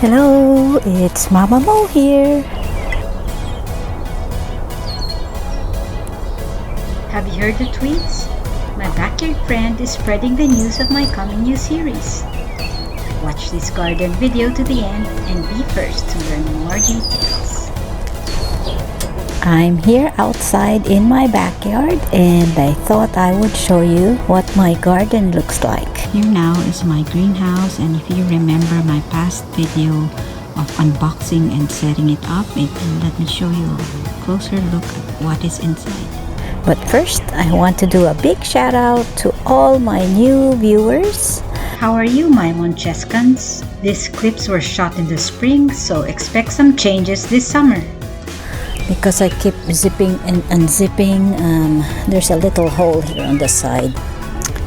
Hello, it's Mama Mo here. Have you heard the tweets? My backyard friend is spreading the news of my coming new series. Watch this garden video to the end and be first to learn more details. I'm here outside in my backyard and I thought I would show you what my garden looks like. Here now is my greenhouse, and if you remember my past video of unboxing and setting it up, let me show you a closer look at what is inside. But first, I want to do a big shout out to all my new viewers. How are you, my Moncescans? These clips were shot in the spring, so expect some changes this summer. Because I keep zipping and unzipping, there's a little hole here on the side.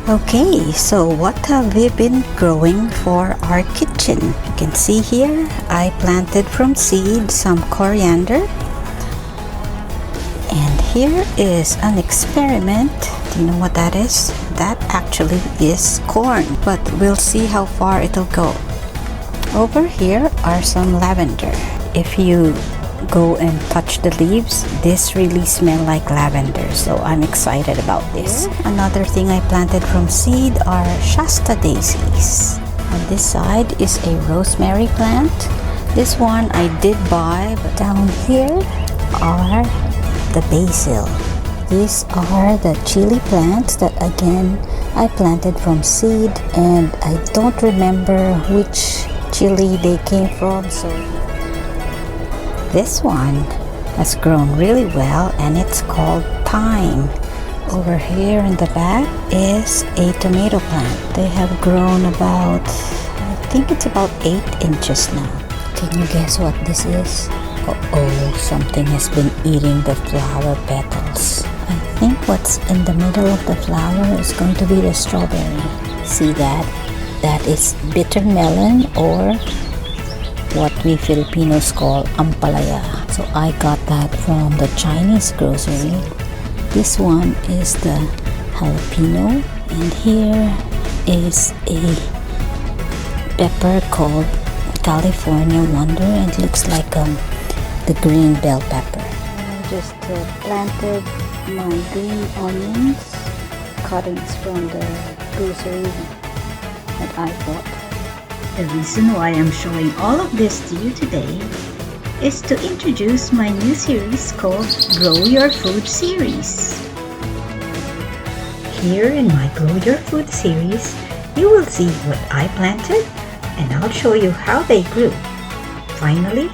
Okay, so what have we been growing for our kitchen? You can see here, I planted from seed some coriander. And here is an experiment. Do you know what that is? That actually is corn, but we'll see how far it'll go. Over here are some lavender. If you go and touch the leaves, this really smells like lavender, so I'm excited about this. Another thing I planted from seed are Shasta daisies. On this side is a rosemary plant. This one I did buy, but down here are the basil. These are the chili plants that again I planted from seed, and I don't remember which chili they came from, so this one has grown really well and it's called thyme. Over here in the back is a tomato plant. They have grown about, I think it's about 8 inches now. Can you guess what this is? Oh, something has been eating the flower petals. I think what's in the middle of the flower is going to be the strawberry. See that? That is bitter melon, or what we Filipinos call ampalaya. So I got that from the Chinese grocery. This one is the jalapeno, and here is a pepper called California Wonder, and it looks like the green bell pepper. I just planted my green onions, cuttings from the grocery that I bought. The reason why I'm showing all of this to you today is to introduce my new series called Grow Your Food series. Here in my Grow Your Food series, you will see what I planted, and I'll show you how they grew. Finally,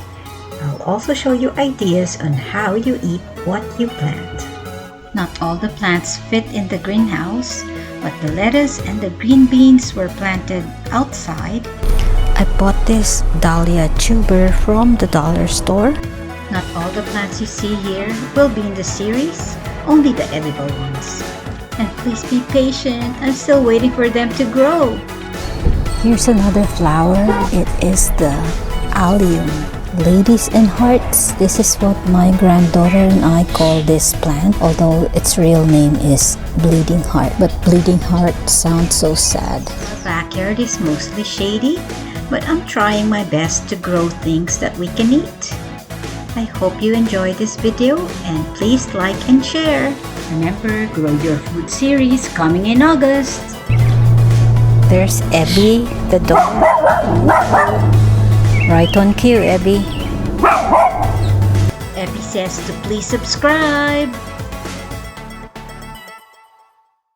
I'll also show you ideas on how you eat what you plant. Not all the plants fit in the greenhouse, but the lettuce and the green beans were planted outside. I bought this dahlia tuber from the dollar store. Not all the plants you see here will be in the series, only the edible ones. And please be patient, I'm still waiting for them to grow. Here's another flower. It is the allium. Ladies and hearts, this is what my granddaughter and I call this plant, although its real name is bleeding heart. But bleeding heart sounds so sad. The backyard is mostly shady, but I'm trying my best to grow things that we can eat. I hope you enjoy this video, and please like and share. Remember, Grow Your Food series coming in August. There's Abby, the dog. Right on cue, Abby. Abby says to please subscribe.